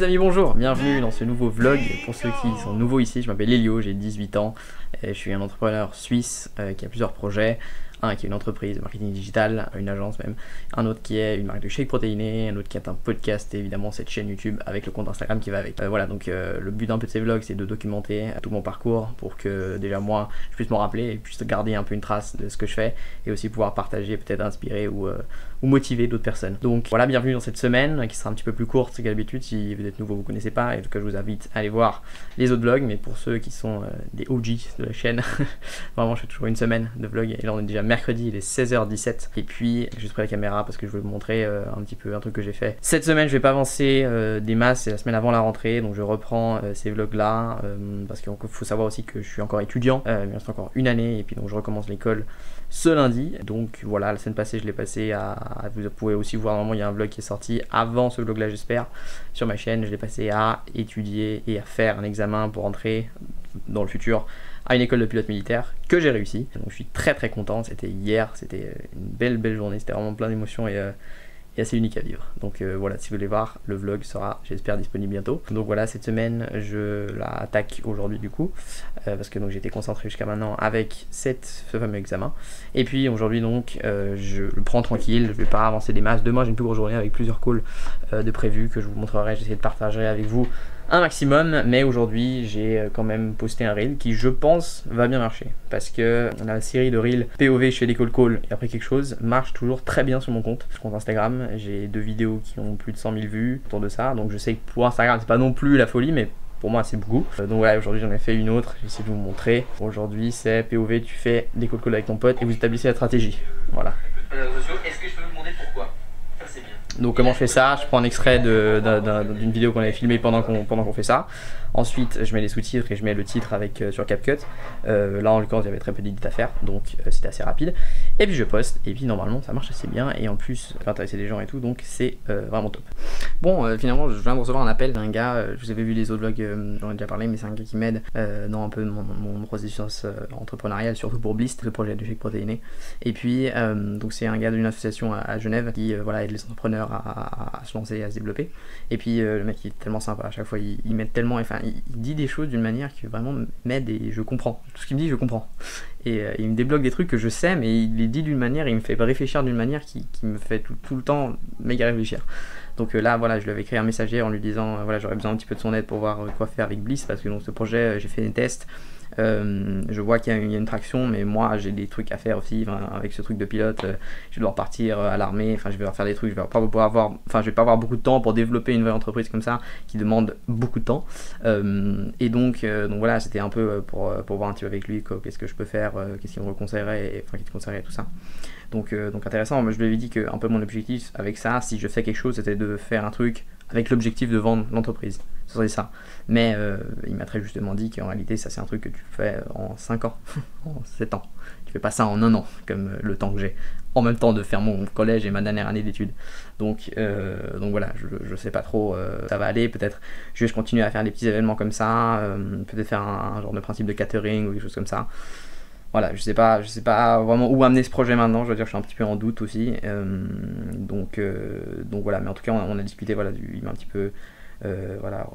amis, bonjour, bienvenue dans ce nouveau vlog. Pour ceux qui sont nouveaux ici, je m'appelle Elio, j'ai 18 ans et je suis un entrepreneur suisse qui a plusieurs projets. Un qui est une entreprise de marketing digital, une agence même, un autre qui est une marque de shake protéiné, un autre qui est un podcast et évidemment cette chaîne YouTube avec le compte Instagram qui va avec. Voilà, donc le but d'un peu de ces vlogs c'est de documenter tout mon parcours pour que déjà moi je puisse m'en rappeler et puisse garder un peu une trace de ce que je fais et aussi pouvoir partager, peut-être inspirer ou motiver d'autres personnes. Donc voilà, bienvenue dans cette semaine qui sera un petit peu plus courte que d'habitude. Si vous êtes nouveau, vous ne connaissez pas, et en tout cas je vous invite à aller voir les autres vlogs, mais pour ceux qui sont des OG de la chaîne, vraiment je fais toujours une semaine de vlog et là on est déjà mercredi, il est 16h17 et puis j'ai juste pris la caméra parce que je voulais vous montrer un petit peu un truc que j'ai fait. Cette semaine je vais pas avancer des masses, c'est la semaine avant la rentrée, donc je reprends ces vlogs là parce qu'il faut savoir aussi que je suis encore étudiant, il me reste encore une année et puis donc je recommence l'école ce lundi. Donc voilà, la semaine passée je l'ai passé à vous pouvez aussi voir, normalement il y a un vlog qui est sorti avant ce vlog là j'espère sur ma chaîne, je l'ai passé à étudier et à faire un examen pour entrer dans le futur à une école de pilote militaire que j'ai réussi. Donc je suis très content, c'était hier, c'était une belle journée, c'était vraiment plein d'émotions et assez unique à vivre. Donc voilà, si vous voulez voir, le vlog sera j'espère disponible bientôt. Donc voilà, cette semaine je la attaque aujourd'hui du coup parce que donc j'étais concentré jusqu'à maintenant avec ce fameux examen et puis aujourd'hui donc je le prends tranquille, je vais pas avancer des masses. Demain j'ai une plus grosse journée avec plusieurs calls de prévus que je vous montrerai, j'essaie de partager avec vous un maximum, mais aujourd'hui j'ai quand même posté un reel qui je pense va bien marcher parce que la série de reels POV je fais des call et après quelque chose marche toujours très bien sur mon compte Instagram. J'ai 2 vidéos qui ont plus de 100 000 vues autour de ça, donc je sais que pour Instagram c'est pas non plus la folie, mais pour moi c'est beaucoup. Donc voilà, aujourd'hui j'en ai fait une autre, j'essaie de vous montrer. Aujourd'hui c'est POV, tu fais des call avec ton pote et vous établissez la stratégie. Voilà. Est-ce que je peux vous demander pourquoi? Ça c'est bien. Donc comment je fais ça? Je prends un extrait d'une vidéo qu'on avait filmée pendant qu'on fait ça. Ensuite je mets les sous-titres et je mets le titre avec sur CapCut. Là en l'occurrence il y avait très peu d'édits à faire, donc c'était assez rapide. Et puis je poste et puis normalement ça marche assez bien et en plus ça va intéresser des gens et tout, donc c'est vraiment top. Bon finalement je viens de recevoir un appel d'un gars, je vous avais vu les autres vlogs, j'en ai déjà parlé, mais c'est un gars qui m'aide dans un peu mon processus entrepreneurial, surtout pour Bliss, le projet de shake protéiné. Et puis donc c'est un gars d'une association à Genève qui voilà aide les entrepreneurs à se lancer et à se développer. Et puis le mec il est tellement sympa, à chaque fois il m'aide tellement, enfin il dit des choses d'une manière qui vraiment m'aide et je comprends. Tout ce qu'il me dit je comprends. Et il me débloque des trucs que je sais, mais il les dit d'une manière, il me fait réfléchir d'une manière qui me fait tout le temps méga réfléchir. Donc là voilà, je lui avais écrit un messager en lui disant voilà j'aurais besoin un petit peu de son aide pour voir quoi faire avec Bliss, parce que dans ce projet j'ai fait des tests. Je vois qu'il y a une traction, mais moi j'ai des trucs à faire aussi, avec ce truc de pilote, je vais devoir partir à l'armée, enfin je vais devoir faire des trucs, je vais pas avoir beaucoup de temps pour développer une vraie entreprise comme ça qui demande beaucoup de temps, et donc voilà, c'était un peu pour voir un petit peu avec lui qu'est-ce que je peux faire, qu'est-ce qu'il me conseillerait, qu'est-ce qu'il conseillerait tout ça. Donc intéressant. Moi je lui avais dit que un peu mon objectif avec ça, si je fais quelque chose, c'était de faire un truc avec l'objectif de vendre l'entreprise, ce serait ça. Mais il m'a très justement dit qu'en réalité ça c'est un truc que tu fais en 5 ans, en 7 ans. Tu fais pas ça en 1 an, comme le temps que j'ai, en même temps de faire mon collège et ma dernière année d'études. Donc voilà, je sais pas trop, ça va aller, peut-être je continue à faire des petits événements comme ça, peut-être faire un genre de principe de catering ou quelque chose comme ça. Voilà, je sais pas vraiment où amener ce projet maintenant, je veux dire que je suis un petit peu en doute aussi, donc voilà, mais en tout cas on a discuté, voilà, il m'a un petit peu voilà,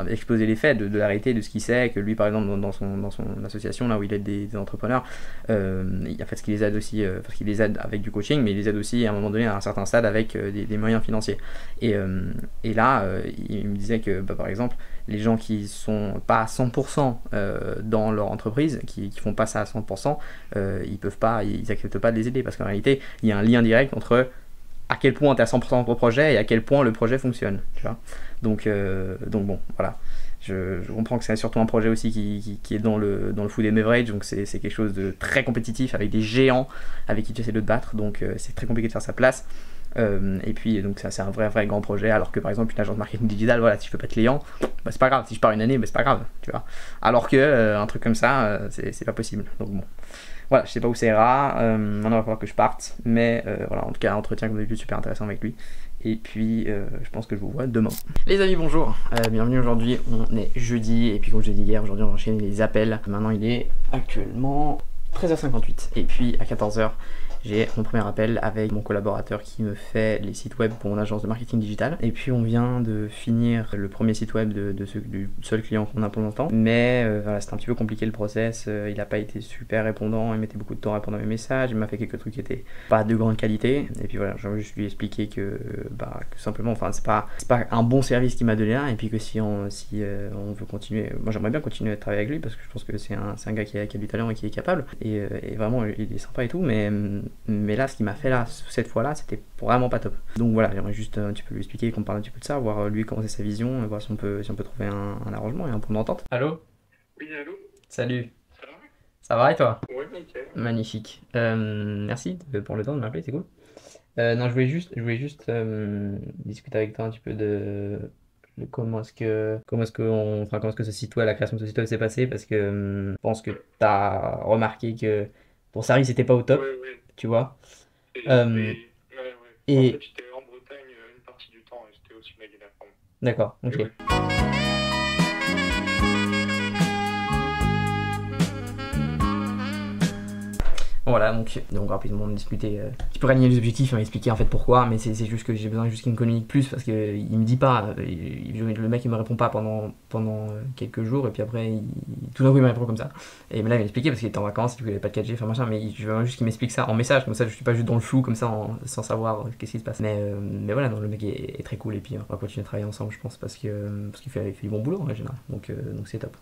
exposer les faits de la réalité de ce qu'il sait, que lui par exemple dans son association là où il aide des entrepreneurs, en fait ce qu'il les aide aussi, parce qu'il les aide avec du coaching, mais il les aide aussi à un moment donné à un certain stade avec des moyens financiers, et là il me disait que par exemple les gens qui sont pas à 100% dans leur entreprise, qui font pas ça à 100%, ils acceptent pas de les aider, parce qu'en réalité il y a un lien direct entre à quel point tu es à 100% dans ton projet et à quel point le projet fonctionne, tu vois. Donc bon, voilà. Je comprends que c'est surtout un projet aussi qui est dans le food and beverage, donc c'est quelque chose de très compétitif avec des géants avec qui tu essaies de te battre, donc c'est très compliqué de faire sa place. Et puis donc ça c'est un vrai grand projet, alors que par exemple une agence marketing digital, voilà, si je peux pas être client, bah, c'est pas grave, si je pars une année, bah, c'est pas grave, tu vois. Alors que un truc comme ça, c'est pas possible. Donc bon. Voilà, je sais pas où ça ira, maintenant il va falloir que je parte, mais voilà, en tout cas, un entretien comme d'habitude super intéressant avec lui. Et puis, je pense que je vous vois demain. Les amis, bonjour, bienvenue aujourd'hui, on est jeudi, et puis comme je l'ai dit hier, aujourd'hui on va enchaîner les appels. Maintenant il est actuellement 13h58, et puis à 14h, j'ai mon premier appel avec mon collaborateur qui me fait les sites web pour mon agence de marketing digital. Et puis on vient de finir le premier site web du seul client qu'on a pour longtemps. Mais voilà, c'était un petit peu compliqué le process, il n'a pas été super répondant, il mettait beaucoup de temps à répondre à mes messages, il m'a fait quelques trucs qui étaient pas de grande qualité. Et puis voilà, j'ai juste lui expliqué que simplement, enfin c'est pas un bon service qu'il m'a donné là, et puis que si on veut continuer, moi j'aimerais bien continuer à travailler avec lui parce que je pense que c'est un gars qui a du talent et qui est capable, et vraiment il est sympa et tout, mais là ce qu'il m'a fait là, cette fois là, c'était vraiment pas top. Donc voilà, j'aimerais juste un petit peu lui expliquer, qu'on parle un petit peu de ça, voir lui comment c'est sa vision, voir si on peut trouver un arrangement et un point d'entente. Allô? Oui, allô? Salut. Ça va? Ça va et toi? Ouais, nickel. Magnifique. Merci pour le temps de m'appeler, c'est cool. Non, je voulais juste discuter avec toi un petit peu de comment est-ce que ce site web, la création de ce site web s'est passée, parce que je pense que tu as remarqué que pour Sarri c'était pas au top, Ouais. tu vois. Et, Euh, ouais. En et fait, j'étais en Bretagne une partie du temps et c'était aussi une guinée à d'accord, ok. Ouais. Voilà, donc rapidement on discutait, tu peux réaligner les objectifs, il m'a expliqué en fait pourquoi, mais c'est juste que j'ai besoin juste qu'il me communique plus, parce que il me dit pas, le mec il me répond pas pendant quelques jours, et puis après tout d'un coup il me répond comme ça. Et mais là il m'a expliqué parce qu'il était en vacances, du coup il avait pas de 4G, enfin machin, mais je veux juste qu'il m'explique ça en message, comme ça je suis pas juste dans le flou comme ça sans savoir qu'est-ce qui se passe. Mais voilà, non, le mec est très cool, et puis on va continuer à travailler ensemble, je pense, parce qu'il fait du bon boulot en général, donc c'est top.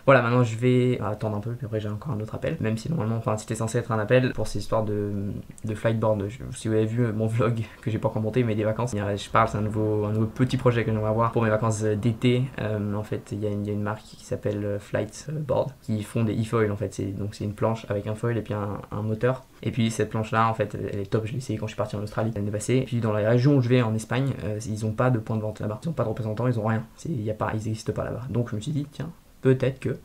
Voilà, maintenant je vais attendre un peu, puis après j'ai encore un autre appel, même si normalement, enfin c'était censé être un appel pour ces histoires de flightboard. Si vous avez vu mon vlog que j'ai pas encore monté, mais des vacances, je parle, c'est un nouveau petit projet que j'aimerais avoir pour mes vacances d'été. En fait, il y a une marque qui s'appelle Flightboard qui font des e-foils en fait. C'est une planche avec un foil et puis un moteur. Et puis cette planche là en fait elle est top, je l'ai essayé quand je suis parti en Australie l'année passée. Et puis dans la région où je vais en Espagne, ils ont pas de point de vente là-bas, ils ont pas de représentants, ils ont rien, ils n'existent pas là-bas. Donc je me suis dit tiens, peut-être que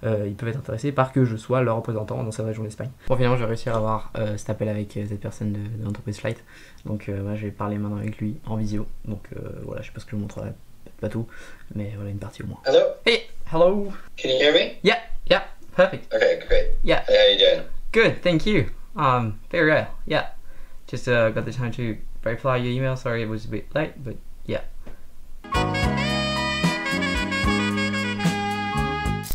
ils peuvent être intéressés par que je sois leur représentant dans cette région d'Espagne. Bon, finalement, j'ai réussi à avoir cet appel avec cette personne de l'entreprise Flight. Donc, voilà, je vais parler maintenant avec lui en visio. Donc, voilà, je sais pas ce que je vous montrerai, pas tout, mais voilà, une partie au moins. Hello? Hey, hello. Can you hear me? Yeah, perfect. Okay, great. Yeah, Hey, how you doing? good, thank you. Very well. Yeah, just got the time to reply your email. Sorry, it was a bit late, but yeah.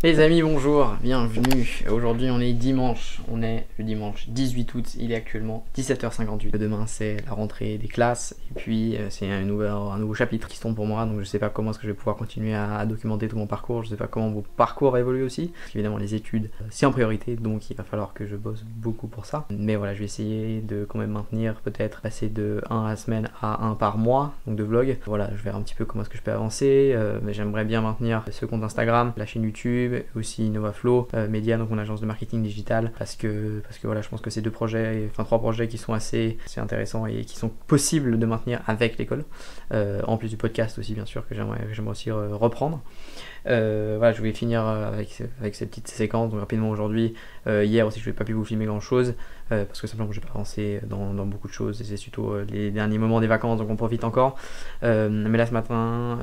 Les amis, bonjour, bienvenue. Aujourd'hui on est le dimanche 18 août, il est actuellement 17h58. Demain c'est la rentrée des classes, et puis c'est un nouveau chapitre qui se tombe pour moi, donc je sais pas comment est-ce que je vais pouvoir continuer à documenter tout mon parcours, je sais pas comment vos parcours va évoluer aussi. Évidemment les études c'est en priorité, donc il va falloir que je bosse beaucoup pour ça. Mais voilà, je vais essayer de quand même maintenir, peut-être passer de 1 à la semaine à 1 par mois, donc de vlog. Voilà, je verrai un petit peu comment est-ce que je peux avancer, mais j'aimerais bien maintenir ce compte Instagram, la chaîne YouTube, aussi NovaFlow Media, donc mon agence de marketing digital, parce que voilà, je pense que c'est trois projets qui sont assez intéressants et qui sont possibles de maintenir avec l'école, en plus du podcast aussi bien sûr que j'aimerais aussi reprendre. Voilà, je vais finir avec ces petites séquences donc rapidement aujourd'hui. Hier aussi je n'ai pas pu vous filmer grand chose parce que simplement j'ai pas avancé dans beaucoup de choses, et c'est surtout les derniers moments des vacances, donc on profite encore. Mais là ce matin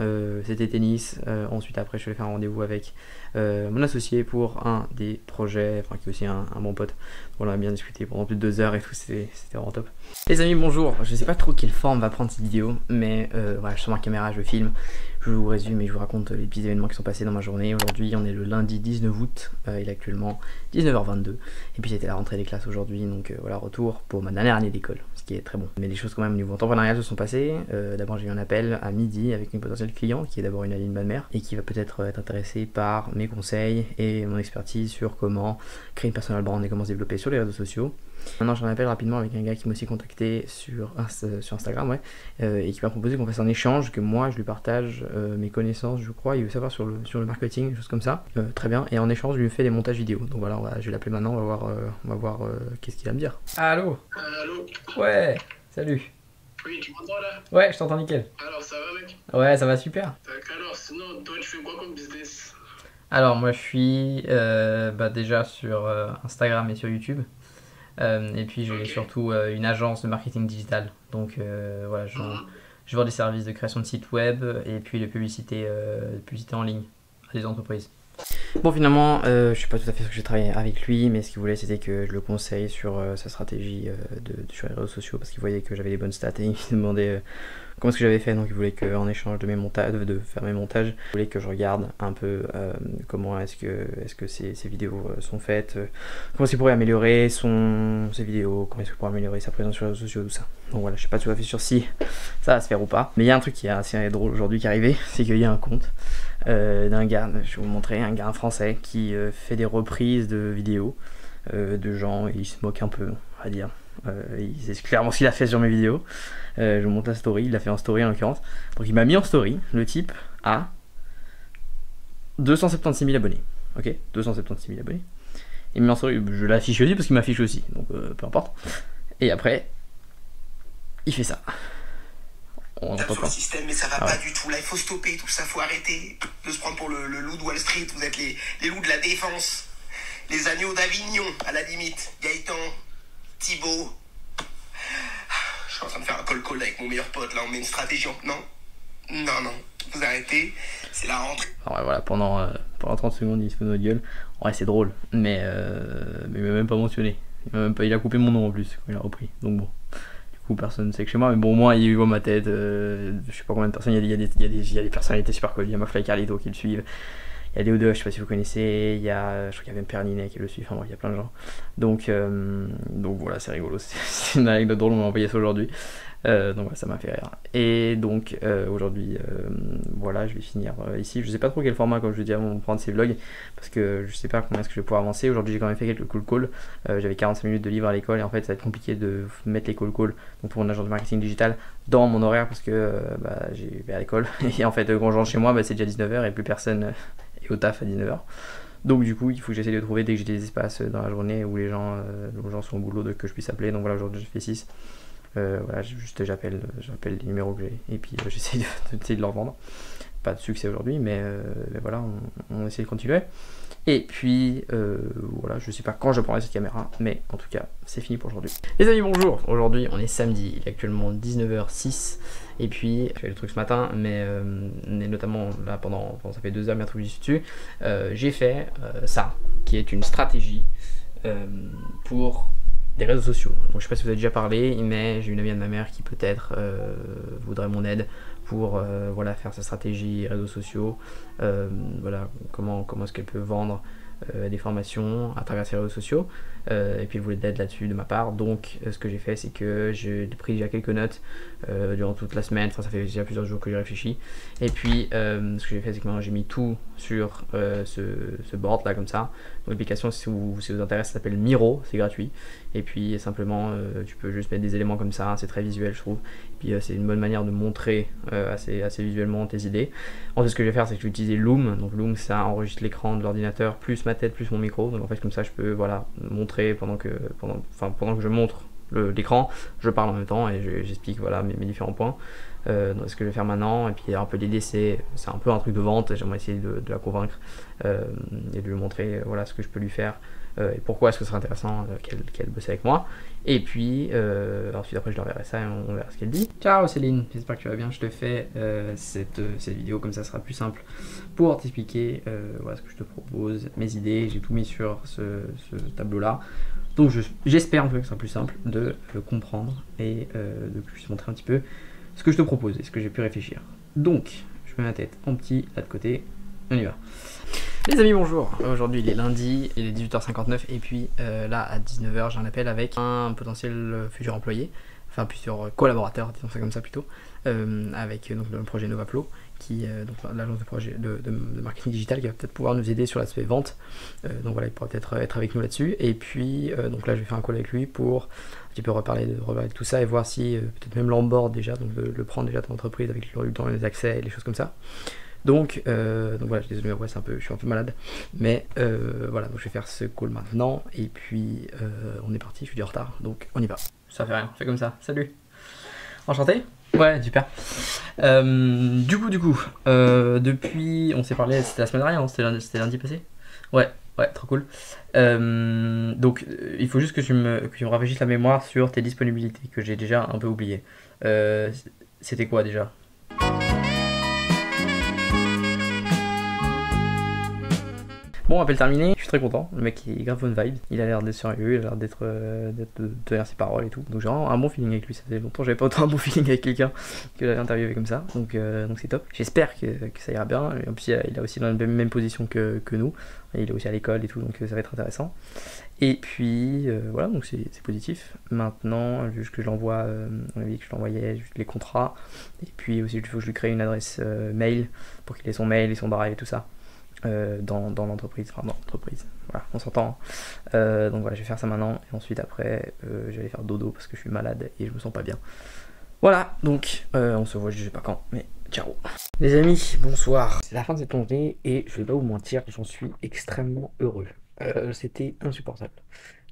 c'était tennis, ensuite après je vais faire un rendez-vous avec mon associé pour un des projets, enfin qui est aussi un bon pote. Voilà, on a bien discuté pendant plus de 2 heures et tout, c'était vraiment top. Les amis, bonjour. Je sais pas trop quelle forme va prendre cette vidéo, mais voilà, je suis sur ma caméra, je filme, je vous résume et je vous raconte les petits événements qui sont passés dans ma journée. Aujourd'hui on est le lundi 19 août, il est actuellement 19h22, et puis c'était la rentrée des classes aujourd'hui, donc voilà, retour pour ma dernière année d'école, ce qui est très bon. Mais les choses quand même au niveau entrepreneurial se sont passées. D'abord j'ai eu un appel à midi avec une potentielle cliente qui est d'abord une amie de ma mère et qui va peut-être être intéressée par mes conseils et mon expertise sur comment créer une personal brand et comment se développer sur les réseaux sociaux. Maintenant j'ai un appel rapidement avec un gars qui m'a aussi contacté sur Instagram, ouais, et qui m'a proposé qu'on fasse un échange, que moi je lui partage mes connaissances, je crois, il veut savoir sur le marketing, des choses comme ça. Très bien, et en échange je lui fais des montages vidéo. Donc voilà, je vais l'appeler maintenant, on va voir qu'est-ce qu'il va me dire. Allô? Allô? Ouais, salut. Oui, tu m'entends là? Ouais, je t'entends nickel. Alors, ça va, mec? Ouais, ça va super. Alors, sinon, toi, tu fais quoi comme business? Alors moi je suis déjà sur Instagram et sur YouTube. Et puis j'ai surtout une agence de marketing digital. Donc voilà, je vends des services de création de sites web et puis de publicité en ligne à des entreprises. Bon, finalement, je sais pas tout à fait ce que j'ai travaillé avec lui, mais ce qu'il voulait, c'était que je le conseille sur sa stratégie sur les réseaux sociaux, parce qu'il voyait que j'avais des bonnes stats et il me demandait comment est-ce que j'avais fait. Donc il voulait qu'en échange de mes montages, de faire mes montages, il voulait que je regarde un peu comment est-ce que ces vidéos sont faites, comment est-ce qu'il pourrait améliorer ses vidéos, comment est-ce qu'il pourrait améliorer sa présence sur les réseaux sociaux, tout ça. Donc voilà, je sais pas tout à fait sur si ça va se faire ou pas, mais il y a un truc qui est assez drôle aujourd'hui qui est arrivé, c'est qu'il y a un compte d'un gars, je vais vous montrer, un gars français qui fait des reprises de vidéos de gens et il se moque un peu, on va dire. C'est clairement ce qu'il a fait sur mes vidéos. Je vous montre la story, il l'a fait en story en l'occurrence. Donc il m'a mis en story, le type a 276 000 abonnés. Ok, 276 000 abonnés. Il me met en story, je l'affiche aussi parce qu'il m'affiche aussi, donc peu importe. Et après, il fait ça. On Tape entend sur pas. le système, mais ça va pas du tout. Là, il faut stopper tout ça, faut arrêter de se prendre pour le loup de Wall Street. Vous êtes les loups de la défense, les agneaux d'Avignon, à la limite. Gaëtan, Thibaut. Je suis en train de faire un call avec mon meilleur pote. Là, on met une stratégie en... Non, vous arrêtez. C'est la rentrée. Alors ouais, voilà, pendant 30 secondes, il se fait de notre gueule. Ouais, c'est drôle, mais il m'a même pas mentionné. Il a coupé mon nom en plus quand il a repris. Donc bon. Personne ne sait que chez moi, mais bon, au moins il voit ma tête. Je sais pas combien de personnes, il y a des personnalités super connues. Il y a Mafla et Carlito qui le suivent, il y a Léo Deux, je sais pas si vous connaissez, je crois qu'il y a même Perninet qui le suit, enfin bon, il y a plein de gens. Donc voilà, c'est rigolo, c'est une anecdote drôle, on m'a envoyé ça aujourd'hui. Donc voilà, ça m'a fait rire. Et donc aujourd'hui, voilà, je vais finir ici. Je sais pas trop quel format, comme je vous dis, on va prendre ces vlogs, parce que je sais pas combien est-ce que je vais pouvoir avancer. Aujourd'hui, j'ai quand même fait quelques cool calls. J'avais 45 minutes de livre à l'école, et en fait, ça va être compliqué de mettre les call calls, donc pour une agence de marketing digital, dans mon horaire, parce que j'ai vais à l'école. Et en fait, quand je rentre chez moi, c'est déjà 19h et plus personne est au taf à 19h. Donc du coup, il faut que j'essaie de trouver dès que j'ai des espaces dans la journée où les gens sont au boulot, que je puisse appeler. Donc voilà, aujourd'hui, j'ai fait 6. Voilà, j'appelle les numéros que j'ai et puis j'essaie de leur vendre. Pas de succès aujourd'hui, mais voilà, on essaie de continuer. Et puis voilà, je sais pas quand je prendrai cette caméra, mais en tout cas, c'est fini pour aujourd'hui. Les amis, bonjour. Aujourd'hui, on est samedi, il est actuellement 19h06. Et puis, j'ai fait le truc ce matin, mais notamment là pendant ça fait 2 heures bientôt que j'y suis dessus. J'ai fait ça, qui est une stratégie pour des réseaux sociaux. Donc je sais pas si vous avez déjà parlé, mais j'ai une amie de ma mère qui peut-être voudrait mon aide pour voilà, faire sa stratégie réseaux sociaux, voilà, comment est-ce qu'elle peut vendre des formations à travers ses réseaux sociaux, et puis elle voulait de l'aide là-dessus de ma part. Donc ce que j'ai fait, c'est que j'ai pris déjà quelques notes durant toute la semaine, enfin ça fait déjà plusieurs jours que j'ai réfléchi, et puis ce que j'ai fait, c'est que maintenant j'ai mis tout sur ce board là comme ça. Donc l'application, si vous intéresse, ça s'appelle Miro, c'est gratuit, et puis simplement tu peux juste mettre des éléments comme ça, c'est très visuel je trouve, et puis c'est une bonne manière de montrer assez visuellement tes idées. Ensuite, ce que je vais faire, c'est que je vais utiliser Loom. Donc Loom, ça enregistre l'écran de l'ordinateur plus ma tête plus mon micro, donc en fait comme ça je peux voilà montrer pendant que je montre l'écran, je parle en même temps et j'explique voilà mes différents points. Donc ce que je vais faire maintenant, et puis un peu l'idée c'est un peu un truc de vente, j'aimerais essayer de la convaincre et de lui montrer voilà ce que je peux lui faire et pourquoi est-ce que ce serait intéressant qu'elle bosse avec moi. Et puis ensuite après je leur verrai ça et on verra ce qu'elle dit. Ciao Céline, j'espère que tu vas bien. Je te fais cette vidéo, comme ça sera plus simple pour t'expliquer voilà ce que je te propose, mes idées. J'ai tout mis sur ce tableau là, donc j'espère en fait que ce sera plus simple de le comprendre et de que je puisse montrer un petit peu ce que je te propose et ce que j'ai pu réfléchir. Donc je mets ma tête en petit là de côté, on y va. Les amis, bonjour. Aujourd'hui il est lundi, il est 18h59 et puis là à 19h j'ai un appel avec un potentiel futur employé, enfin futur collaborateur, disons ça comme ça plutôt, avec donc, le projet Novaflow, qui donc l'agence de projet de marketing digital, qui va peut-être pouvoir nous aider sur l'aspect vente. Donc voilà, il pourra peut-être être avec nous là-dessus. Et puis donc là je vais faire un call avec lui pour un petit peu reparler de tout ça et voir si peut-être même l'onboard déjà, donc le prendre déjà dans l'entreprise avec le temps, les accès et les choses comme ça. Donc voilà, je suis désolé, ouais, je suis un peu malade, mais voilà, donc je vais faire ce call maintenant et puis on est parti, je suis déjà en retard, donc on y va. Ça fait rien, on fait comme ça. Salut. Enchanté. Ouais, super. Du coup, depuis, on s'est parlé, c'était la semaine dernière, non? C'était lundi passé. Ouais, trop cool. Donc il faut juste que tu me rafraîchisses la mémoire sur tes disponibilités que j'ai déjà un peu oublié. C'était quoi déjà? Bon, appel terminé, je suis très content, le mec est grave bonne vibe, il a l'air d'être sérieux, il a l'air d'être de tenir ses paroles et tout, donc j'ai vraiment un bon feeling avec lui, ça faisait longtemps que j'avais pas autant un bon feeling avec quelqu'un que j'avais interviewé comme ça, donc c'est top, j'espère que ça ira bien, et en plus il a aussi dans la même position que nous, et il est aussi à l'école et tout, donc ça va être intéressant, et puis voilà, donc c'est positif, maintenant juste que je l'envoie, on a dit que je l'envoyais juste les contrats, et puis aussi il faut que je lui crée une adresse mail, pour qu'il ait son mail et son drive et tout ça. Dans l'entreprise, enfin dans l'entreprise, voilà, on s'entend. Donc voilà, je vais faire ça maintenant et ensuite après, je vais aller faire dodo parce que je suis malade et je me sens pas bien. Voilà, donc on se voit je sais pas quand, mais ciao. Les amis, bonsoir. C'est la fin de cette journée et je vais pas vous mentir, j'en suis extrêmement heureux. C'était insupportable.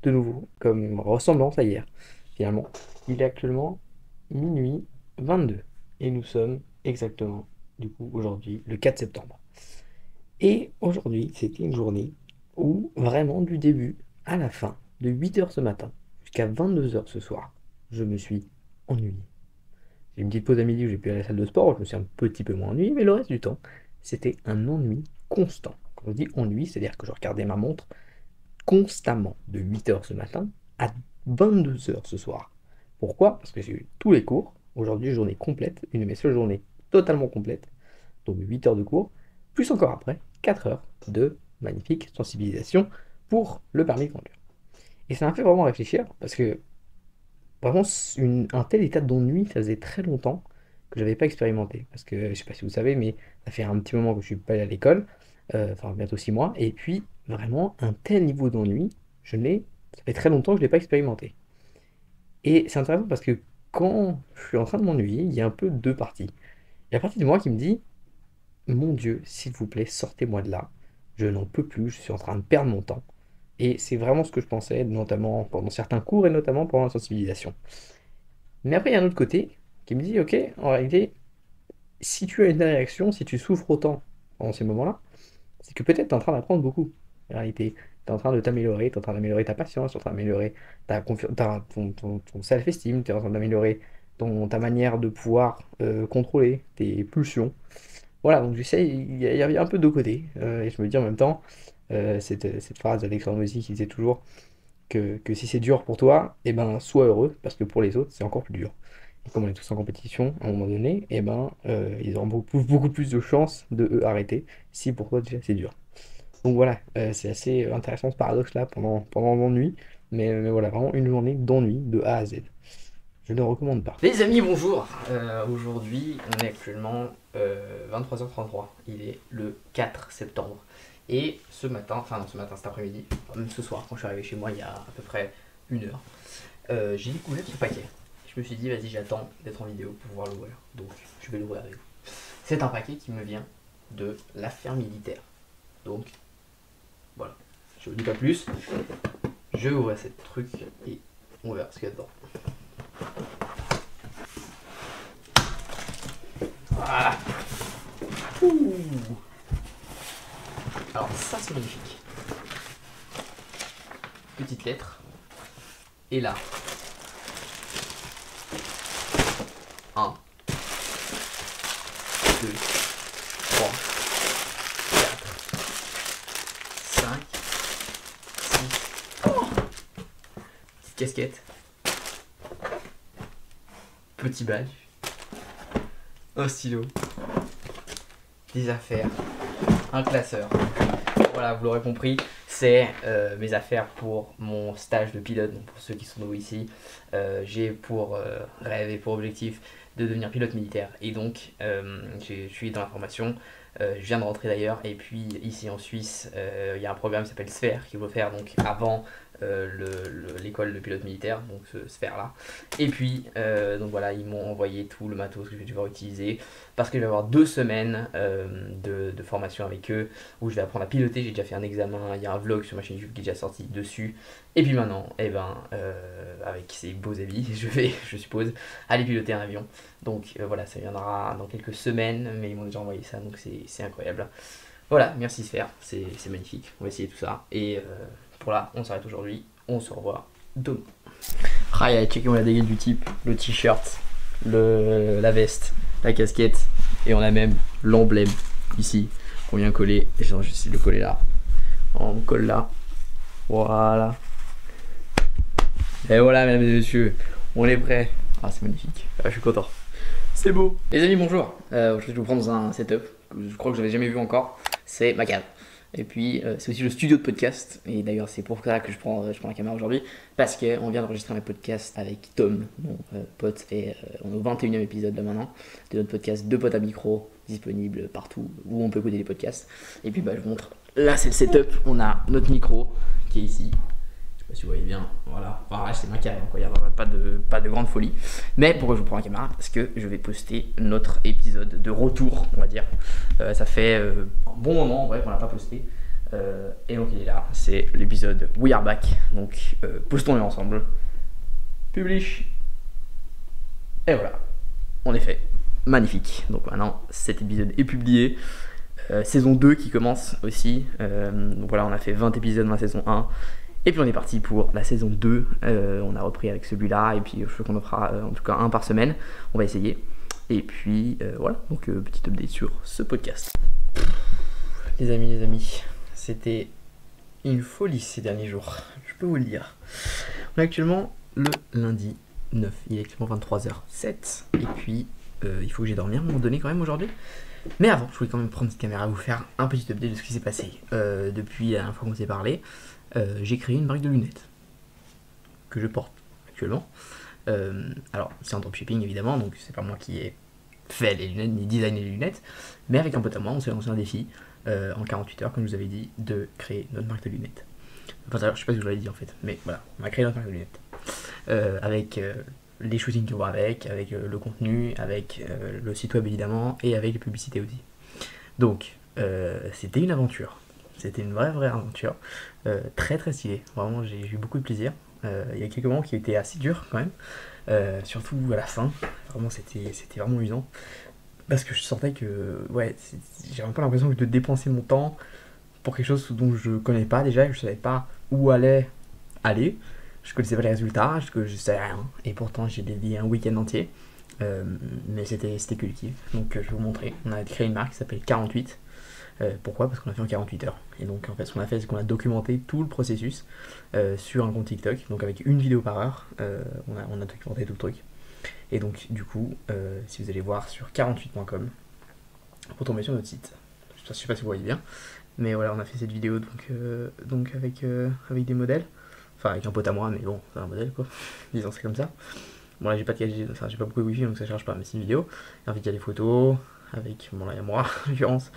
De nouveau, comme ressemblance à hier, finalement. Il est actuellement minuit 22 et nous sommes exactement, du coup, aujourd'hui, le 4 septembre. Et aujourd'hui, c'était une journée où, vraiment du début à la fin, de 8h ce matin jusqu'à 22h ce soir, je me suis ennuyé. J'ai une petite pause à midi où j'ai pu aller à la salle de sport, je me suis un petit peu moins ennuyé, mais le reste du temps, c'était un ennui constant. Quand je dis ennui, c'est-à-dire que je regardais ma montre constamment de 8h ce matin à 22h ce soir. Pourquoi? Parce que j'ai eu tous les cours, aujourd'hui journée complète, une de mes seules journées totalement complète, donc 8h de cours, plus encore après, 4 heures de magnifique sensibilisation pour le permis de conduire. Et ça m'a fait vraiment réfléchir, parce que vraiment un tel état d'ennui, ça faisait très longtemps que je n'avais pas expérimenté. Parce que, je ne sais pas si vous savez, mais ça fait un petit moment que je ne suis pas allé à l'école, enfin bientôt 6 mois, et puis vraiment un tel niveau d'ennui, ça fait très longtemps que je ne l'ai pas expérimenté. Et c'est intéressant parce que quand je suis en train de m'ennuyer, il y a un peu deux parties. Il y a la partie de moi qui me dit, mon Dieu, s'il vous plaît, sortez-moi de là. Je n'en peux plus, je suis en train de perdre mon temps. Et c'est vraiment ce que je pensais, notamment pendant certains cours et notamment pendant la sensibilisation. Mais après, il y a un autre côté qui me dit, ok, en réalité, si tu as une réaction, si tu souffres autant pendant ces moments-là, c'est que peut-être tu es en train d'apprendre beaucoup. En réalité, tu es en train de t'améliorer, tu es en train d'améliorer ta patience, tu es en train d'améliorer ton self-esteem, tu es en train d'améliorer ta manière de pouvoir contrôler tes pulsions. Voilà, donc j'essaye, il y avait un peu de deux côtés, et je me dis en même temps, cette phrase d'Alexandre Moisy qui disait toujours que si c'est dur pour toi, eh ben sois heureux, parce que pour les autres, c'est encore plus dur. Et comme on est tous en compétition, à un moment donné, eh ben, ils auront beaucoup plus de chances de arrêter, si pour toi déjà c'est dur. Donc voilà, c'est assez intéressant ce paradoxe-là pendant l'ennui, mais voilà, vraiment une journée d'ennui de A à Z. Je ne recommande pas. Les amis, bonjour. Aujourd'hui, on est actuellement 23h33. Il est le 4 septembre. Et ce matin, enfin non, ce matin, cet après-midi, même ce soir, quand je suis arrivé chez moi il y a à peu près 1 heure, j'ai découvert ce paquet. Je me suis dit, vas-y, j'attends d'être en vidéo pour pouvoir l'ouvrir. Donc, je vais l'ouvrir avec vous. C'est un paquet qui me vient de l'affaire militaire. Donc, voilà. Je ne vous dis pas plus. Je vais ouvrir cette truc et on verra ce qu'il y a dedans. Voilà. Ouh. Alors ça c'est magnifique. Petite lettre. Et là. 1, 2, 3, 4, 5, 6. Oh, petite casquette. Petit badge. Un stylo. Des affaires. Un classeur. Voilà, vous l'aurez compris, c'est mes affaires pour mon stage de pilote. Donc pour ceux qui sont nouveaux ici, j'ai pour rêve et pour objectif de devenir pilote militaire. Et donc, je suis dans la formation. Je viens de rentrer d'ailleurs. Et puis ici en Suisse, il y a un programme qui s'appelle Sphère qu'il faut faire donc avant l'école de pilote militaire, donc ce Sphère là. Et puis donc voilà, ils m'ont envoyé tout le matos que je vais devoir utiliser parce que je vais avoir 2 semaines de formation avec eux où je vais apprendre à piloter. J'ai déjà fait un examen, il y a un vlog sur ma chaîne YouTube qui est déjà sorti dessus. Et puis maintenant, eh ben, avec ces beaux habits, je vais, je suppose, aller piloter un avion. Donc voilà, ça viendra dans quelques semaines, mais ils m'ont déjà envoyé ça, donc c'est incroyable. Voilà, merci Sphère, c'est magnifique, on va essayer tout ça. Et pour là, on s'arrête aujourd'hui, on se revoit demain. Ah, checkez-moi la dégaine du type, le t-shirt, la veste, la casquette, et on a même l'emblème ici qu'on vient coller. Genre, j'essaie de le coller là. On colle là. Voilà. Et voilà, mesdames et messieurs, on est prêt. Ah, c'est magnifique. Ah, je suis content. C'est beau. Les amis, bonjour. Aujourd'hui, je vais vous prendre dans un setup que je crois que je n'avais jamais vu encore. C'est ma cave. Et puis, c'est aussi le studio de podcast. Et d'ailleurs, c'est pour ça que je prends la caméra aujourd'hui. Parce qu'on vient d'enregistrer un podcast avec Tom, mon pote. Et on est au 21e épisode là maintenant. De notre podcast Deux potes à micro, disponible partout où on peut écouter les podcasts. Et puis, je vous montre. Là, c'est le setup. On a notre micro qui est ici. Je sais pas si vous voyez bien, voilà. Enfin, là, c'est ma cave, il n'y a pas de grande folie. Mais pourquoi je vous prends la caméra? Parce que je vais poster notre épisode de retour, on va dire. Ça fait un bon moment, en vrai, qu'on l'a pas posté. Et donc, il est là. C'est l'épisode We Are Back. Donc, postons-le ensemble. Publish. Et voilà. On est fait. Magnifique. Donc, maintenant, cet épisode est publié. Saison 2 qui commence aussi. Donc, voilà, on a fait 20 épisodes dans la saison 1. Et puis on est parti pour la saison 2, on a repris avec celui-là, et puis je crois qu'on en fera en tout cas un par semaine, on va essayer. Et puis voilà, donc petit update sur ce podcast. Les amis, c'était une folie ces derniers jours, je peux vous le dire. On est actuellement le lundi 9, il est actuellement 23h07, et puis il faut que j'aille dormir à un moment donné quand même aujourd'hui. Mais avant, je voulais quand même prendre cette caméra et vous faire un petit update de ce qui s'est passé depuis la dernière fois qu'on s'est parlé. J'ai créé une marque de lunettes que je porte actuellement. Alors, c'est en dropshipping évidemment, donc c'est pas moi qui ai fait les lunettes ni designé les lunettes, mais avec un pote à moi, on s'est lancé un défi en 48 heures, comme je vous avais dit, de créer notre marque de lunettes. Enfin, je sais pas si je vous l'avais dit en fait, mais voilà, on a créé notre marque de lunettes avec les shootings qui vont avec le contenu, avec le site web évidemment, et avec les publicités aussi. Donc, c'était une aventure. C'était une vraie aventure, très stylée, vraiment j'ai eu beaucoup de plaisir. Il y a quelques moments qui étaient assez durs quand même, surtout à la fin, vraiment c'était vraiment usant. Parce que je sentais que, j'ai un peu l'impression de dépenser mon temps pour quelque chose dont je connais pas déjà, je savais pas où allait aller, je connaissais pas les résultats, je savais rien, et pourtant j'ai dédié un week-end entier, mais c'était que du kiff. Donc je vais vous montrer, on a créé une marque qui s'appelle 48. Pourquoi? Parce qu'on a fait en 48 heures. Et donc en fait ce qu'on a fait, c'est qu'on a documenté tout le processus sur un compte TikTok. Donc avec une vidéo par heure, on a documenté tout le truc. Et donc du coup, si vous allez voir sur 48.com, pour tomber sur notre site, je sais pas si vous voyez bien, mais voilà, on a fait cette vidéo donc avec des modèles. Enfin avec un pote à moi, mais bon, c'est un modèle quoi, disons c'est comme ça. Bon là j'ai pas de 4G, enfin j'ai pas beaucoup de wifi donc ça charge pas, mais c'est une vidéo. Et ensuite il y a les photos, avec, bon là il y a moi en l'occurrence,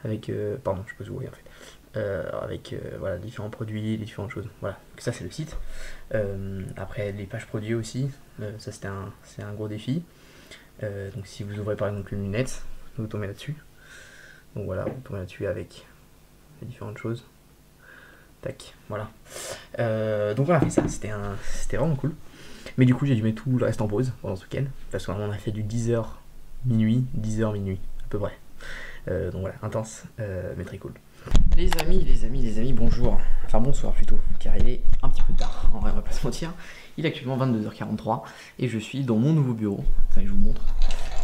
avec, pardon, je peux vous voyez en fait, avec voilà, différents produits, différentes choses, voilà, donc ça c'est le site. Après les pages produits aussi, ça c'est un gros défi. Donc si vous ouvrez par exemple une lunette, vous tombez là-dessus, donc voilà, vous tombez là-dessus avec les différentes choses, tac, voilà. Donc voilà, ça c'était vraiment cool, mais du coup j'ai dû mettre tout le reste en pause pendant ce week-end, parce qu'on a fait du 10h minuit, à peu près. Donc voilà, intense, mais très cool. Les amis, bonjour. Enfin bonsoir plutôt, car il est un petit peu tard, en vrai on va pas se mentir. Il est actuellement 22h43 et je suis dans mon nouveau bureau. Enfin, je vous montre.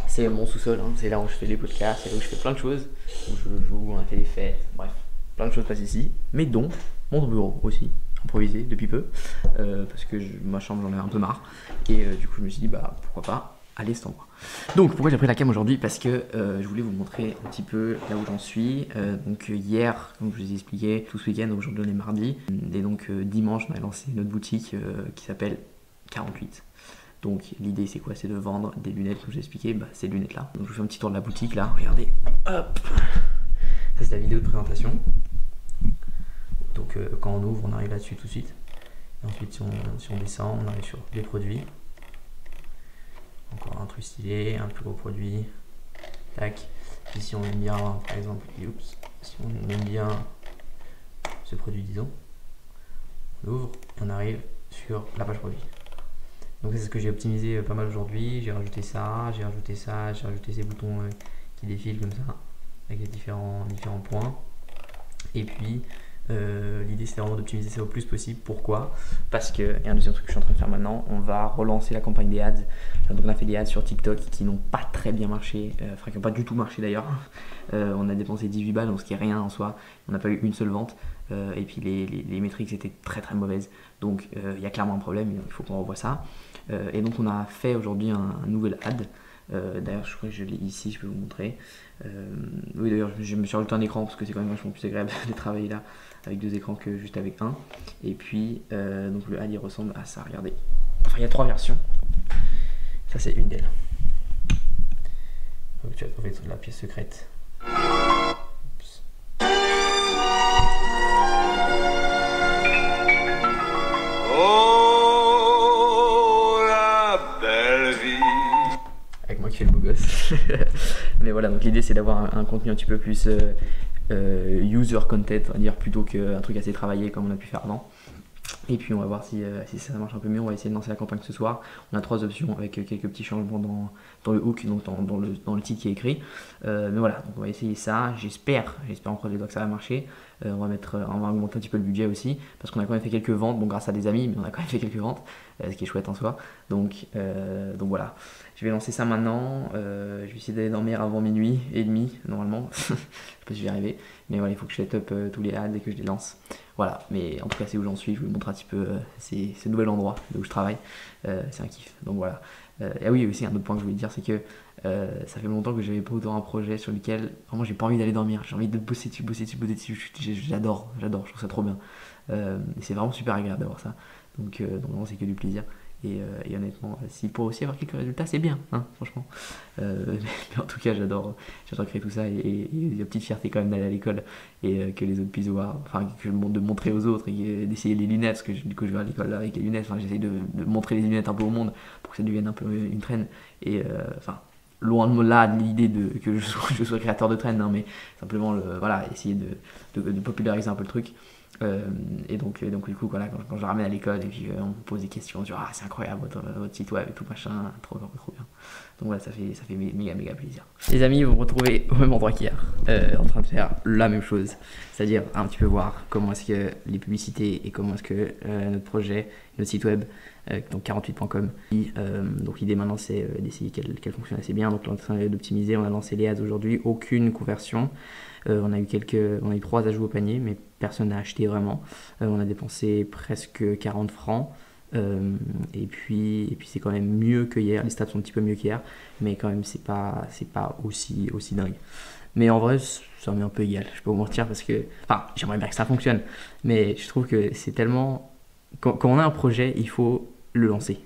C'est mon sous-sol, hein. C'est là où je fais les podcasts, c'est là où je fais plein de choses. Où je joue, on a fait des fêtes, bref, plein de choses passent ici. Mais dont mon bureau aussi, improvisé depuis peu. Parce que ma chambre j'en ai un peu marre. Et du coup je me suis dit pourquoi pas aller cet endroit. Donc pourquoi j'ai pris la cam aujourd'hui? Parce que je voulais vous montrer un petit peu là où j'en suis. Donc hier, comme je vous ai expliqué, tout ce week-end, aujourd'hui on est mardi. Et donc dimanche on a lancé notre boutique qui s'appelle 48. Donc l'idée c'est quoi? C'est de vendre des lunettes, comme je vous ai expliqué, ces lunettes là. Donc je vous fais un petit tour de la boutique là, regardez. Hop, ça c'est la vidéo de présentation. Donc quand on ouvre, on arrive là-dessus tout de suite. Et ensuite si on descend, on arrive sur les produits. Encore un truc stylé, un plus gros produit, tac. Ici on aime bien, par exemple, si on aime bien ce produit, disons, on ouvre et on arrive sur la page produit. Donc c'est ce que j'ai optimisé pas mal aujourd'hui. J'ai rajouté ça, j'ai rajouté ces boutons qui défilent comme ça, avec les différents points. Et puis L'idée c'est vraiment d'optimiser ça au plus possible. Pourquoi? Parce que, et un deuxième truc que je suis en train de faire maintenant, on va relancer la campagne des ads. Donc on a fait des ads sur TikTok qui n'ont pas très bien marché, enfin qui n'ont pas du tout marché d'ailleurs. On a dépensé 18 balles, donc ce qui est rien en soi. On n'a pas eu une seule vente. Et puis les métriques étaient très très mauvaises. Donc il y a clairement un problème, il faut qu'on revoie ça. Et donc on a fait aujourd'hui un nouvel ad. D'ailleurs je crois que je l'ai ici, je peux vous montrer. Oui d'ailleurs je me suis rajouté un écran parce que c'est quand même vachement plus agréable de travailler là avec 2 écrans que juste avec un. Et puis donc le ad il ressemble à ça, regardez. Enfin il y a 3 versions. Ça c'est une d'elles. Donc tu vas trouver la pièce secrète. Oups. Oh la belle vie. Avec moi qui fais le beau gosse. Mais voilà, donc l'idée c'est d'avoir un contenu un petit peu plus user content, on va dire, plutôt qu'un truc assez travaillé comme on a pu faire avant. Et puis on va voir si ça marche un peu mieux. On va essayer de lancer la campagne ce soir. On a 3 options avec quelques petits changements dans le hook, donc dans le titre qui est écrit. Mais voilà, donc on va essayer ça. J'espère en croisant les doigts que ça va marcher. On va augmenter un petit peu le budget aussi parce qu'on a quand même fait quelques ventes, bon grâce à des amis, mais on a quand même fait quelques ventes, ce qui est chouette en soi. Donc voilà, je vais lancer ça maintenant. Je vais essayer d'aller dormir avant minuit et demi normalement. Je sais pas si je vais y arriver, mais voilà, il faut que je set up tous les ads et que je les lance. Voilà, mais en tout cas c'est où j'en suis. Je vous montre un petit peu ce nouvel endroit où je travaille. C'est un kiff. Donc voilà. Et oui, aussi un autre point que je voulais dire, c'est que ça fait longtemps que j'avais pas autant un projet sur lequel vraiment j'ai pas envie d'aller dormir, j'ai envie de bosser dessus. J'adore, je trouve ça trop bien. Et c'est vraiment super agréable d'avoir ça. Donc vraiment c'est que du plaisir. Et honnêtement, si pour aussi avoir quelques résultats, c'est bien, hein, franchement. Mais en tout cas, j'adore créer tout ça et il y a une petite fierté quand même d'aller à l'école et que les autres puissent voir, enfin de montrer aux autres et d'essayer les lunettes, parce que du coup je vais à l'école avec les lunettes, enfin j'essaye de montrer les lunettes un peu au monde pour que ça devienne un peu une trend. Et enfin, loin de là l'idée que je sois créateur de trend, hein, mais simplement voilà, essayer de populariser un peu le truc. Et donc du coup voilà, quand je la ramène à l'école et puis on me pose des questions sur c'est incroyable votre site web et tout machin, trop bien. Donc voilà, ça fait méga plaisir. Les amis, vous me retrouvez au même endroit qu'hier, en train de faire la même chose, c'est-à-dire un petit peu voir comment est-ce que les publicités et comment est-ce que notre projet, notre site web, donc 48.com, donc l'idée maintenant c'est d'essayer qu'elle fonctionne assez bien. Donc on est en train d'optimiser, on a lancé les ads aujourd'hui, aucune conversion. On a eu 3 ajouts au panier, mais personne n'a acheté vraiment. On a dépensé presque 40 francs. Et puis c'est quand même mieux que hier. Les stats sont un petit peu mieux qu'hier, mais quand même c'est pas aussi dingue. Mais en vrai, ça m'est un peu égal. Je peux vous mentir parce que, enfin, j'aimerais bien que ça fonctionne, mais je trouve que c'est tellement, quand on a un projet, il faut le lancer.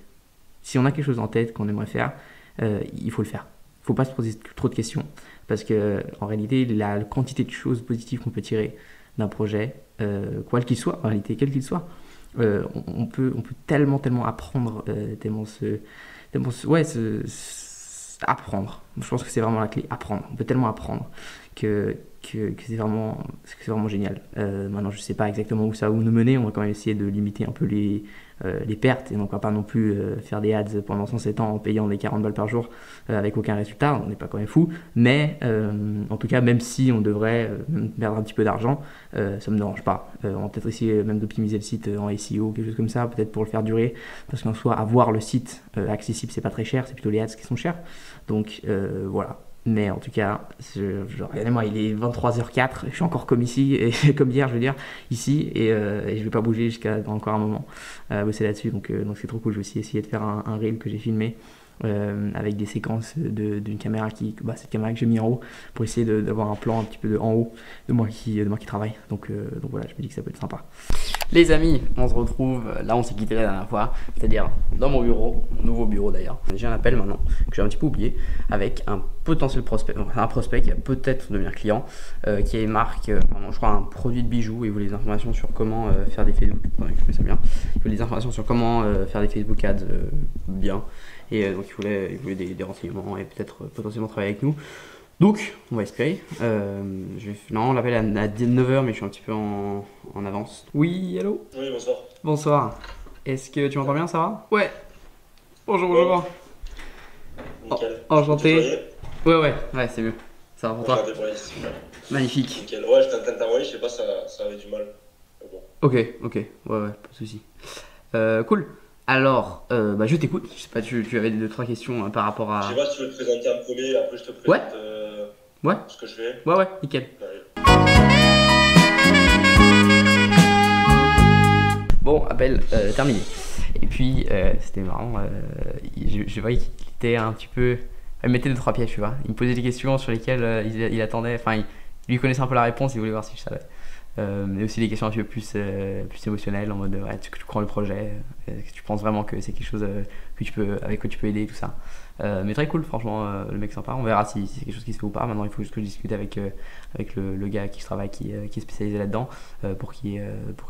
Si on a quelque chose en tête qu'on aimerait faire, il faut le faire. Il ne faut pas se poser trop de questions. Parce que en réalité, la quantité de choses positives qu'on peut tirer d'un projet, quel qu'il soit, en réalité, quel qu'il soit, on peut tellement apprendre, apprendre. Je pense que c'est vraiment la clé, apprendre. On peut tellement apprendre que c'est vraiment génial. Maintenant, je ne sais pas exactement où ça va nous mener. On va quand même essayer de limiter un peu les pertes, et donc on va pas non plus faire des ads pendant 107 ans en payant des 40 balles par jour avec aucun résultat, on n'est pas quand même fou, mais en tout cas, même si on devrait perdre un petit peu d'argent, ça me dérange pas. On va peut-être essayer même d'optimiser le site en SEO, quelque chose comme ça, peut-être pour le faire durer, parce qu'en soi, avoir le site accessible, c'est pas très cher, c'est plutôt les ads qui sont chers, donc voilà. Mais en tout cas, regardez-moi, il est 23h04, je suis encore comme ici, et comme hier, je veux dire, ici, et je vais pas bouger jusqu'à encore un moment bosser là-dessus, donc c'est trop cool. Je vais aussi essayer de faire un reel que j'ai filmé avec des séquences d'une caméra cette caméra que j'ai mis en haut, pour essayer d'avoir un plan un petit peu en haut de moi qui travaille, donc voilà, je me dis que ça peut être sympa. Les amis, on se retrouve, là on s'est quitté la dernière fois, c'est-à-dire dans mon bureau, mon nouveau bureau d'ailleurs. J'ai un appel maintenant, que j'ai un petit peu oublié, avec un potentiel prospect, un prospect qui va peut-être devenir client, qui est marque, je crois un produit de bijoux, et il voulait des informations sur comment faire des Facebook, je fais ça bien, il voulait des informations sur comment faire des Facebook ads bien, et donc il voulait des renseignements et peut-être potentiellement travailler avec nous. Donc, on va espérer. Non, on l'appelle à 9h, mais je suis un petit peu en avance. Oui, allô? Oui, bonsoir. Bonsoir. Est-ce que tu m'entends bien, ça va? Ouais. Bonjour. Nickel. Enchanté. Ouais, c'est mieux. Ça va pour toi? Ouais, super. Magnifique. Nickel. Ouais, j'étais en train de t'envoyer, je sais pas, ça avait du mal. Mais bon. Ok, ouais, pas de soucis. Cool. Alors, je t'écoute. Je sais pas, tu avais 2-3 questions par rapport à. Je sais pas si tu veux te présenter un premier, après je te présente Ouais, ce que je fais. ouais, nickel. Bon, appel terminé. Et puis, c'était marrant. Je voyais qu'il était un petit peu. Il me mettait 2-3 pièges, tu vois. Il me posait des questions sur lesquelles il attendait. Enfin, il lui connaissait un peu la réponse, il voulait voir si je savais. Mais aussi des questions un peu plus émotionnelles, en mode est-ce que tu crois le projet, est-ce que tu penses vraiment que c'est quelque chose avec quoi tu peux aider, tout ça. Mais très cool, franchement, le mec sympa. On verra si c'est quelque chose qui se fait ou pas. Maintenant, il faut juste que je discute avec le gars avec qui je travaille, qui est spécialisé là-dedans, pour qu'il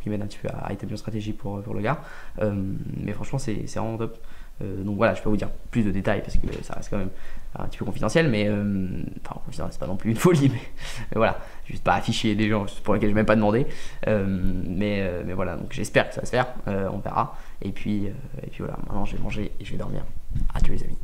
m'aide un petit peu à établir une stratégie pour le gars. Mais franchement, c'est vraiment top. Donc voilà, je peux vous dire plus de détails parce que ça reste quand même un petit peu confidentiel, mais confidentiel, c'est pas non plus une folie, mais voilà, juste pas afficher des gens pour lesquels je n'ai même pas demandé, mais voilà, donc j'espère que ça va se faire, on verra, et puis voilà, maintenant je vais manger et je vais dormir. Adieu les amis.